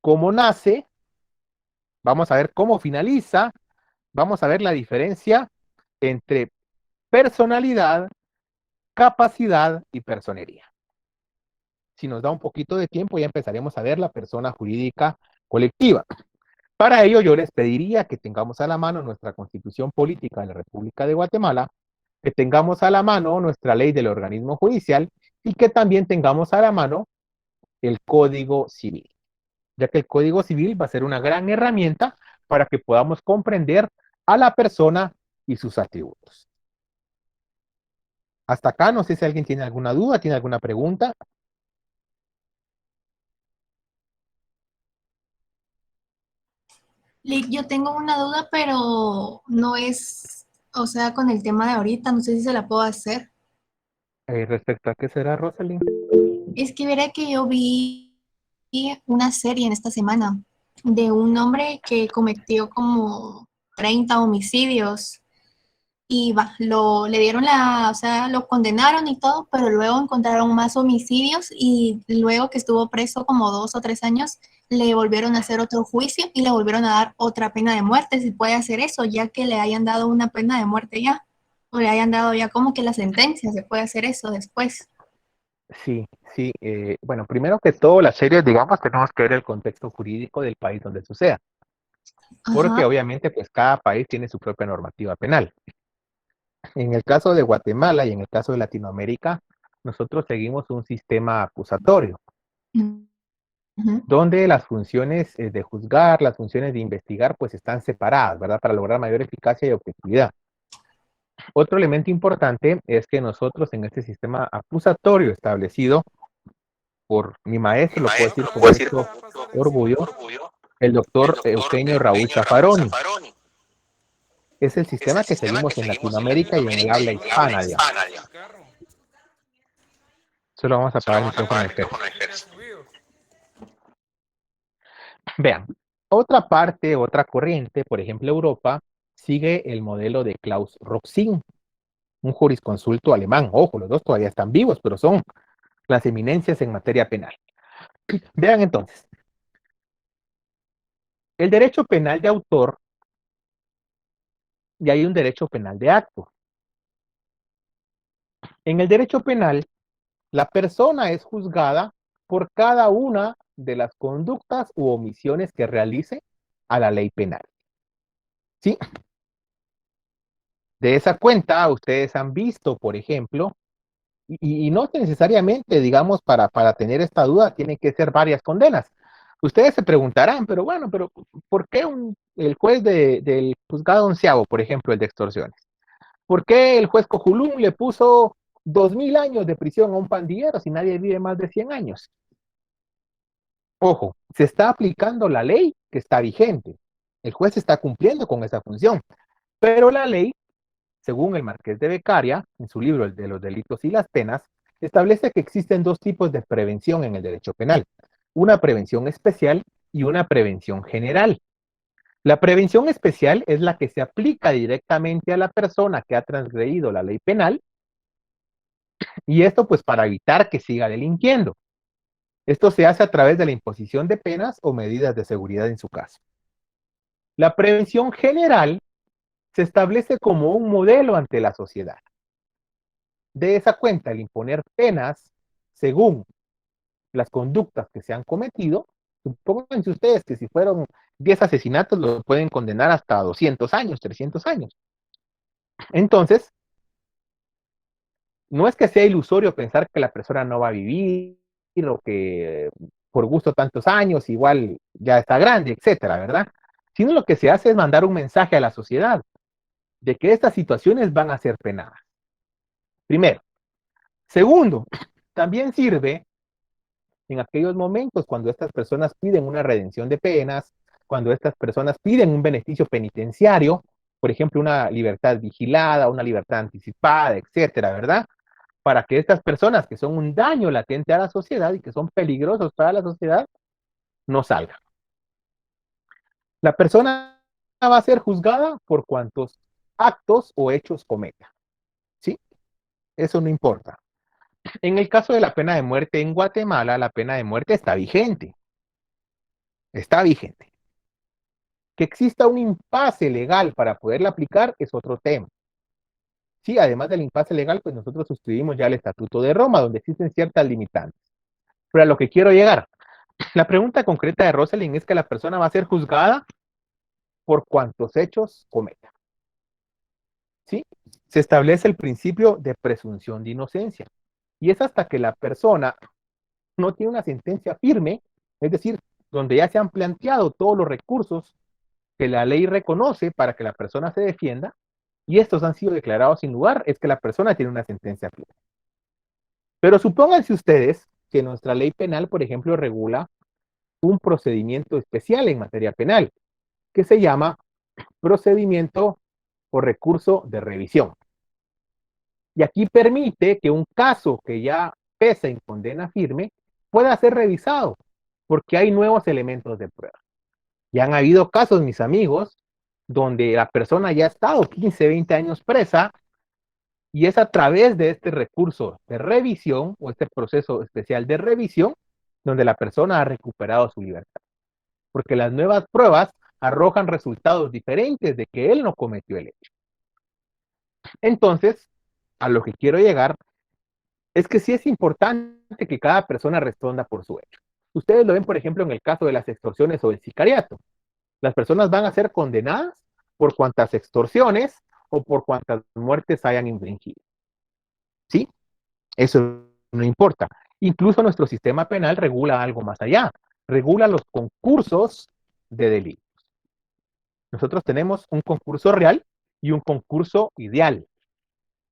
cómo nace, vamos a ver cómo finaliza, vamos a ver la diferencia entre personalidad, capacidad y personería. Si nos da un poquito de tiempo, ya empezaremos a ver la persona jurídica colectiva. Para ello, yo les pediría que tengamos a la mano nuestra Constitución Política de la República de Guatemala, que tengamos a la mano nuestra ley del organismo judicial y que también tengamos a la mano el Código Civil, ya que el Código Civil va a ser una gran herramienta para que podamos comprender a la persona y sus atributos. Hasta acá, no sé si alguien tiene alguna duda, tiene alguna pregunta. Lick, yo tengo una duda, pero no es, o sea, con el tema de ahorita, no sé si se la puedo hacer. Respecto a qué será, Rosalind. Es que verá que yo vi una serie en esta semana de un hombre que cometió como 30 homicidios y le dieron o sea, lo condenaron y todo, pero luego encontraron más homicidios y luego que estuvo preso como 2 o 3 años, le volvieron a hacer otro juicio y le volvieron a dar otra pena de muerte, si puede hacer eso, ya que le hayan dado una pena de muerte ya, o le hayan dado ya como que la sentencia, se puede hacer eso después. Sí, sí. Bueno, primero que todo, las series, digamos, tenemos que ver el contexto jurídico del país donde suceda, porque Ajá. obviamente, pues cada país tiene su propia normativa penal. En el caso de Guatemala y en el caso de Latinoamérica, nosotros seguimos un sistema acusatorio, Ujú. donde las funciones de juzgar, las funciones de investigar, pues están separadas, ¿verdad? Para lograr mayor eficacia y objetividad. Otro elemento importante es que nosotros en este sistema acusatorio establecido por mi maestro, lo puedo decir con mucho orgullo, el doctor Eugenio Raúl Zaffaroni. Es el sistema que seguimos en Latinoamérica y en el habla hispana, digamos. Solo vamos a apagar el micrófono de Fer. Vean, otra parte, otra corriente, por ejemplo, Europa, sigue el modelo de Klaus Roxin, un jurisconsulto alemán. Ojo, los dos todavía están vivos, pero son las eminencias en materia penal. Vean entonces, el derecho penal de autor y hay un derecho penal de acto. En el derecho penal, la persona es juzgada por cada una de las conductas u omisiones que realice a la ley penal. ¿Sí? De esa cuenta, ustedes han visto, por ejemplo, y no necesariamente, digamos, para tener esta duda, tienen que ser varias condenas. Ustedes se preguntarán, pero bueno, pero ¿por qué el juez del juzgado onceavo, por ejemplo, el de extorsiones? ¿Por qué el juez Cojulum le puso 2000 años de prisión a un pandillero si nadie vive más de 100 años? Ojo, se está aplicando la ley que está vigente. El juez está cumpliendo con esa función. Pero la ley, según el Marqués de Beccaria, en su libro El de los delitos y las penas, establece que existen dos tipos de prevención en el derecho penal. Una prevención especial y una prevención general. La prevención especial es la que se aplica directamente a la persona que ha transgredido la ley penal, y esto pues para evitar que siga delinquiendo. Esto se hace a través de la imposición de penas o medidas de seguridad en su caso. La prevención general se establece como un modelo ante la sociedad. De esa cuenta, el imponer penas según las conductas que se han cometido, supónganse ustedes que si fueron 10 asesinatos, lo pueden condenar hasta 200 años, 300 años. Entonces, no es que sea ilusorio pensar que la persona no va a vivir o que por gusto tantos años, igual ya está grande, etcétera, ¿verdad? Sino lo que se hace es mandar un mensaje a la sociedad de que estas situaciones van a ser penadas. Primero. Segundo, también sirve en aquellos momentos cuando estas personas piden una redención de penas, cuando estas personas piden un beneficio penitenciario, por ejemplo, una libertad vigilada, una libertad anticipada, etcétera, ¿verdad? Para que estas personas que son un daño latente a la sociedad y que son peligrosos para la sociedad, no salgan. La persona va a ser juzgada por cuantos actos o hechos cometa. ¿Sí? Eso no importa. En el caso de la pena de muerte en Guatemala, la pena de muerte está vigente. Está vigente. Que exista un impasse legal para poderla aplicar es otro tema. Sí, además del impasse legal, pues nosotros suscribimos ya el Estatuto de Roma, donde existen ciertas limitantes. Pero a lo que quiero llegar, la pregunta concreta de Rosalind es que la persona va a ser juzgada por cuantos hechos cometa. ¿Sí? Se establece el principio de presunción de inocencia. Y es hasta que la persona no tiene una sentencia firme, es decir, donde ya se han planteado todos los recursos que la ley reconoce para que la persona se defienda, y estos han sido declarados sin lugar, es que la persona tiene una sentencia firme. Pero supónganse ustedes que nuestra ley penal, por ejemplo, regula un procedimiento especial en materia penal, que se llama procedimiento o recurso de revisión. Y aquí permite que un caso que ya pesa en condena firme pueda ser revisado, porque hay nuevos elementos de prueba. Y han habido casos, mis amigos, donde la persona ya ha estado 15, 20 años presa, y es a través de este recurso de revisión o este proceso especial de revisión donde la persona ha recuperado su libertad. Porque las nuevas pruebas arrojan resultados diferentes de que él no cometió el hecho. Entonces, a lo que quiero llegar es que sí es importante que cada persona responda por su hecho. Ustedes lo ven, por ejemplo, en el caso de las extorsiones o el sicariato. Las personas van a ser condenadas por cuantas extorsiones o por cuantas muertes hayan infringido. ¿Sí? Eso no importa. Incluso nuestro sistema penal regula algo más allá. Regula los concursos de delitos. Nosotros tenemos un concurso real y un concurso ideal.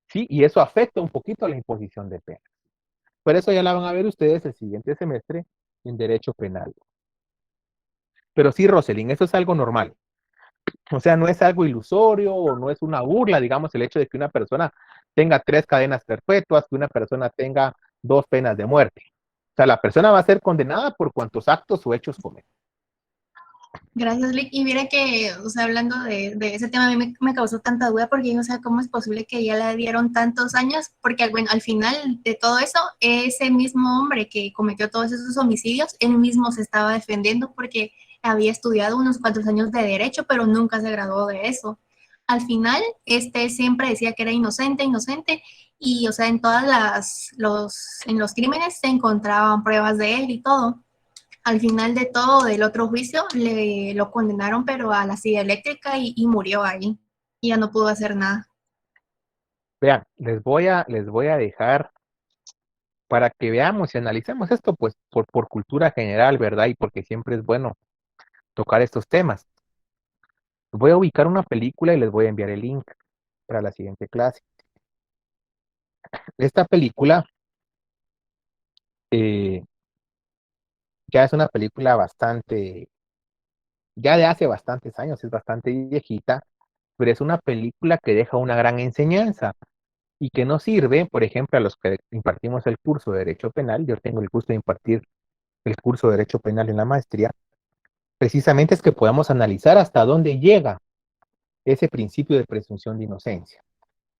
¿Sí? Y eso afecta un poquito a la imposición de pena. Por eso ya la van a ver ustedes el siguiente semestre en Derecho Penal. Pero sí, Roselyn, eso es algo normal. O sea, no es algo ilusorio o no es una burla, digamos, el hecho de que una persona tenga 3 cadenas perpetuas, que una persona tenga 2 penas de muerte. O sea, la persona va a ser condenada por cuantos actos o hechos comete. Gracias, Lick. Y mira que, o sea, hablando de ese tema, a mí me causó tanta duda porque, o sea, ¿cómo es posible que ya le dieron tantos años? Porque, bueno, al final de todo eso, ese mismo hombre que cometió todos esos homicidios, él mismo se estaba defendiendo porque había estudiado unos cuantos años de derecho, pero nunca se graduó de eso. Al final, siempre decía que era inocente, inocente, y, o sea, en en los crímenes se encontraban pruebas de él y todo. Al final de todo, del otro juicio, lo condenaron, pero a la silla eléctrica y murió ahí. Y ya no pudo hacer nada. Vean, les voy a dejar para que veamos y analicemos esto, pues, por cultura general, ¿verdad? Y porque siempre es bueno tocar estos temas. Voy a ubicar una película y les voy a enviar el link para la siguiente clase. Esta película eh, ya es una película bastante, ya de hace bastantes años, es bastante viejita, pero es una película que deja una gran enseñanza y que nos sirve, por ejemplo, a los que impartimos el curso de Derecho Penal. Yo tengo el gusto de impartir el curso de Derecho Penal en la maestría. Precisamente es que podamos analizar hasta dónde llega ese principio de presunción de inocencia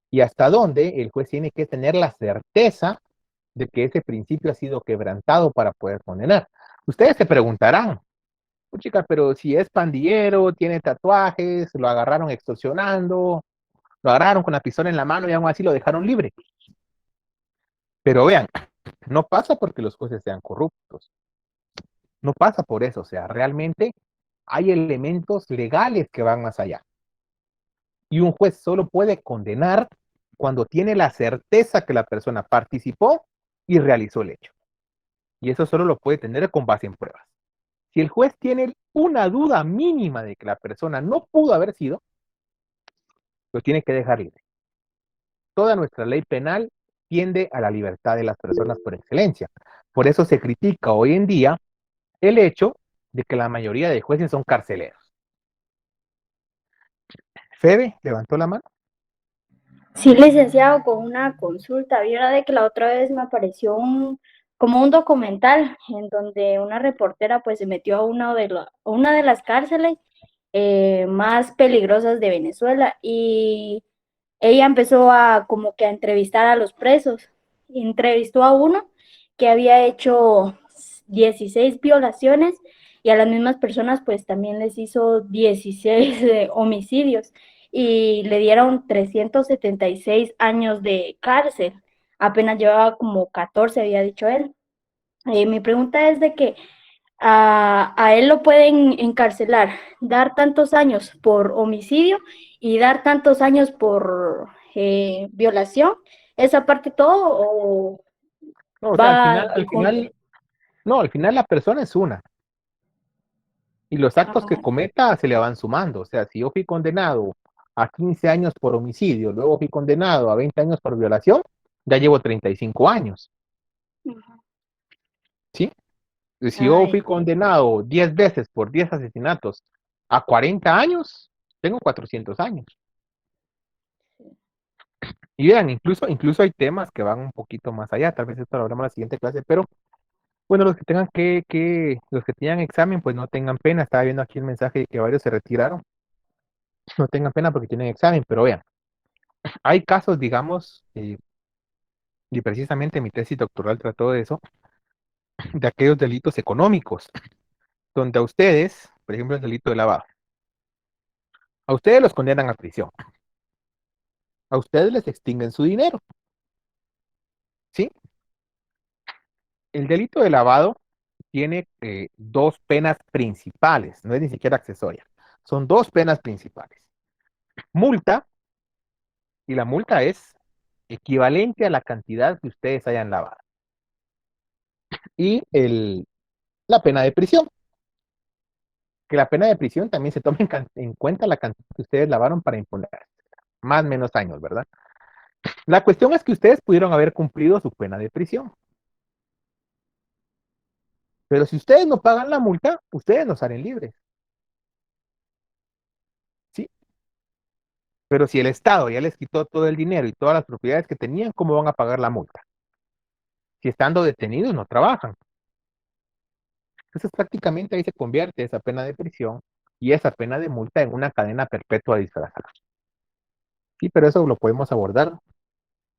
y hasta dónde el juez tiene que tener la certeza de que ese principio ha sido quebrantado para poder condenar. Ustedes se preguntarán, chica, pero si es pandillero, tiene tatuajes, lo agarraron extorsionando, lo agarraron con la pistola en la mano y aún así lo dejaron libre. Pero vean, no pasa porque los jueces sean corruptos. No pasa por eso. O sea, realmente hay elementos legales que van más allá. Y un juez solo puede condenar cuando tiene la certeza que la persona participó y realizó el hecho. Y eso solo lo puede tener con base en pruebas. Si el juez tiene una duda mínima de que la persona no pudo haber sido, lo tiene que dejar libre. Toda nuestra ley penal tiende a la libertad de las personas por excelencia. Por eso se critica hoy en día el hecho de que la mayoría de jueces son carceleros. Febe, levantó la mano. Sí, licenciado, con una consulta. Viera de que la otra vez me apareció como un documental en donde una reportera pues se metió a una de las cárceles más peligrosas de Venezuela y ella empezó a como que a entrevistar a los presos. Entrevistó a uno que había hecho 16 violaciones y a las mismas personas pues también les hizo 16 homicidios y le dieron 376 años de cárcel. Apenas llevaba como 14, había dicho él. Mi pregunta es de que a él lo pueden encarcelar, dar tantos años por homicidio y dar tantos años por violación. ¿Esa parte todo o No, o sea, va de contra? al final la persona es una. Y los actos que Ajá. cometa se le van sumando. O sea, si yo fui condenado a 15 años por homicidio, luego fui condenado a 20 años por violación, ya llevo 35 años. ¿Sí? Si yo fui Ay, condenado 10 veces por 10 asesinatos a 40 años, tengo 400 años. Y vean, incluso hay temas que van un poquito más allá, tal vez esto lo hablamos en la siguiente clase, pero bueno, los que tengan los que tengan examen, pues no tengan pena. Estaba viendo aquí el mensaje de que varios se retiraron. no tengan pena porque tienen examen, pero vean, hay casos, digamos, y precisamente mi tesis doctoral trató de eso, de aquellos delitos económicos, donde a ustedes, por ejemplo, el delito de lavado, a ustedes los condenan a prisión, a ustedes les extinguen su dinero, ¿sí? El delito de lavado tiene dos penas principales, no es ni siquiera accesoria, son dos penas principales. Multa, y la multa es equivalente a la cantidad que ustedes hayan lavado. Y la pena de prisión, que la pena de prisión también se toma en cuenta la cantidad que ustedes lavaron para imponer, más o menos años, ¿verdad? La cuestión es que ustedes pudieron haber cumplido su pena de prisión. Pero si ustedes no pagan la multa, ustedes no salen libres. ¿Sí? Pero si el Estado ya les quitó todo el dinero y todas las propiedades que tenían, ¿cómo van a pagar la multa? Si estando detenidos no trabajan. Entonces prácticamente ahí se convierte esa pena de prisión y esa pena de multa en una cadena perpetua disfrazada. Sí, pero eso lo podemos abordar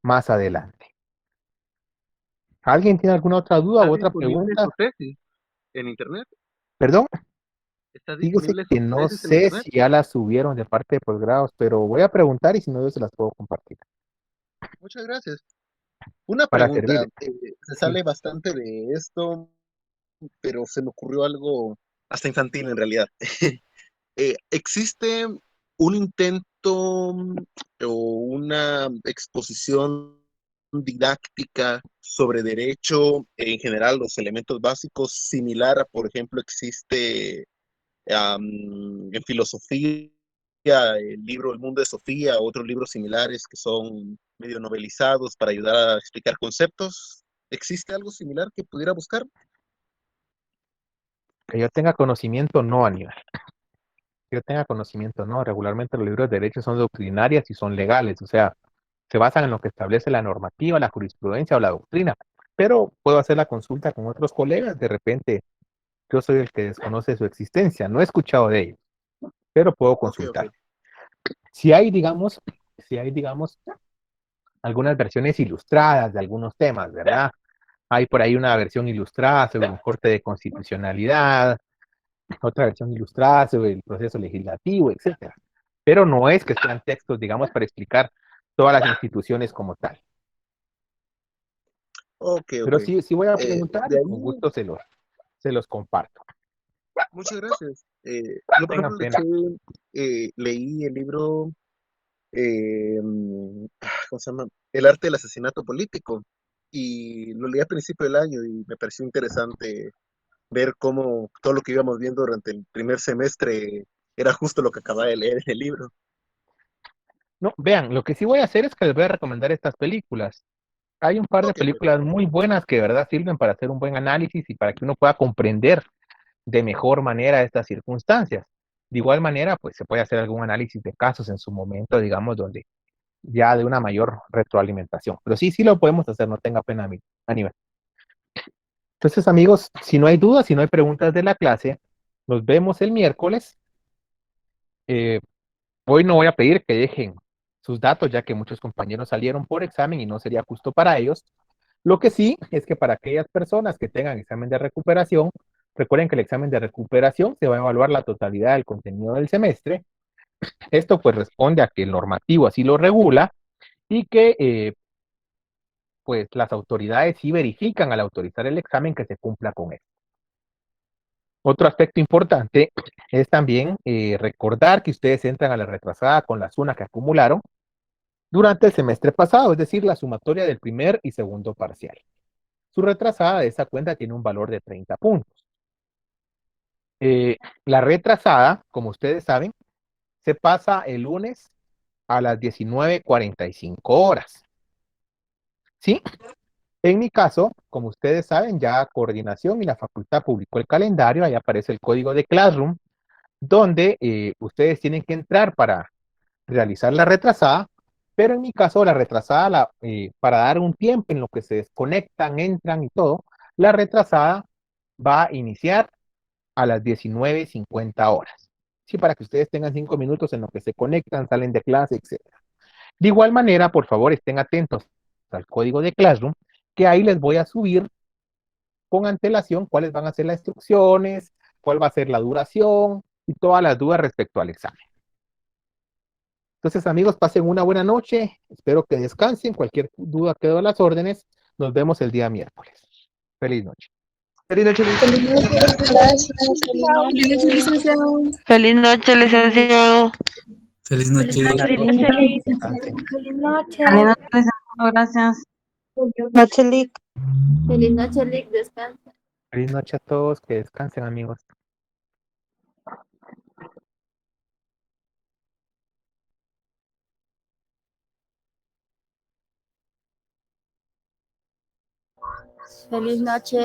más adelante. ¿Alguien tiene alguna otra duda ¿Está u otra disponible pregunta? su tesis en internet? ¿Perdón? ¿Está Fíjese disponible que su no tesis en sé internet? si ya la subieron de parte de posgrados, pero voy a preguntar y si no, yo se las puedo compartir Muchas gracias. Una para pregunta, servir. se Sí. sale bastante de esto, pero se me ocurrió algo hasta infantil en realidad. ¿Existe un intento o una exposición didáctica sobre derecho en general, los elementos básicos, similar a, por ejemplo, existe en filosofía, el libro El mundo de Sofía, otros libros similares que son medio novelizados para ayudar a explicar conceptos? ¿Existe algo similar que pudiera buscar? Que yo tenga conocimiento, no, Aníbal. Que yo tenga conocimiento, no. Regularmente los libros de derecho son doctrinarias y son legales, o sea, se basan en lo que establece la normativa, la jurisprudencia o la doctrina. Pero puedo hacer la consulta con otros colegas, de repente yo soy el que desconoce su existencia, no he escuchado de ellos, pero puedo Ok, ok. consultar. Si hay, digamos, algunas versiones ilustradas de algunos temas, ¿verdad? Hay por ahí una versión ilustrada sobre un corte de constitucionalidad, otra versión ilustrada sobre el proceso legislativo, etcétera. Pero no es que sean textos, digamos, para explicar todas las instituciones como tal. Ok, ok. Pero sí voy a preguntar De y ahí, con gusto se los comparto. muchas gracias. No Yo, por tengan ejemplo, pena. leí el libro, ¿cómo se llama? El arte del asesinato político. Y lo leí a principio del año y me pareció interesante ver cómo todo lo que íbamos viendo durante el primer semestre era justo lo que acababa de leer en el libro. No, vean, lo que sí voy a hacer es que les voy a recomendar estas películas. Hay un par de Ok, películas muy buenas que de verdad sirven para hacer un buen análisis y para que uno pueda comprender de mejor manera estas circunstancias. De igual manera, pues se puede hacer algún análisis de casos en su momento, digamos, donde ya de una mayor retroalimentación. Pero sí lo podemos hacer, no tenga pena a nivel. Entonces, amigos, si no hay dudas, si no hay preguntas de la clase, nos vemos el miércoles. Eh, Hoy no voy a pedir que dejen sus datos, ya que muchos compañeros salieron por examen y no sería justo para ellos. Lo que sí es que para aquellas personas que tengan examen de recuperación, recuerden que el examen de recuperación se va a evaluar la totalidad del contenido del semestre. Esto pues responde a que el normativo así lo regula y que pues las autoridades sí verifican al autorizar el examen que se cumpla con él. Otro aspecto importante es también recordar que ustedes entran a la retrasada con la SUNA que acumularon durante el semestre pasado, es decir, la sumatoria del primer y segundo parcial. Su retrasada de esa cuenta tiene un valor de 30 puntos. La retrasada, como ustedes saben, se pasa el lunes a las 19:45 horas. ¿Sí? En mi caso, como ustedes saben, ya Coordinación y la facultad publicó el calendario, ahí aparece el código de Classroom, donde ustedes tienen que entrar para realizar la retrasada, pero en mi caso la retrasada, para dar un tiempo en lo que se desconectan, entran y todo, la retrasada va a iniciar a las 19:50 horas. Sí, para que ustedes tengan 5 minutos en lo que se conectan, salen de clase, etc. De igual manera, por favor, estén atentos al código de Classroom, que ahí les voy a subir con antelación cuáles van a ser las instrucciones, cuál va a ser la duración y todas las dudas respecto al examen. Entonces, amigos, pasen una buena noche. Espero que descansen. Cualquier duda quedo a las órdenes. Nos vemos el día miércoles. Feliz noche. Feliz noche, Gracias, feliz noche, licenciado. Feliz noche. Feliz noche. Feliz noche. Gracias. Noche, Lick. Feliz noche, Lick. Descansa. Feliz noche a todos. Que descansen, amigos. Feliz noche.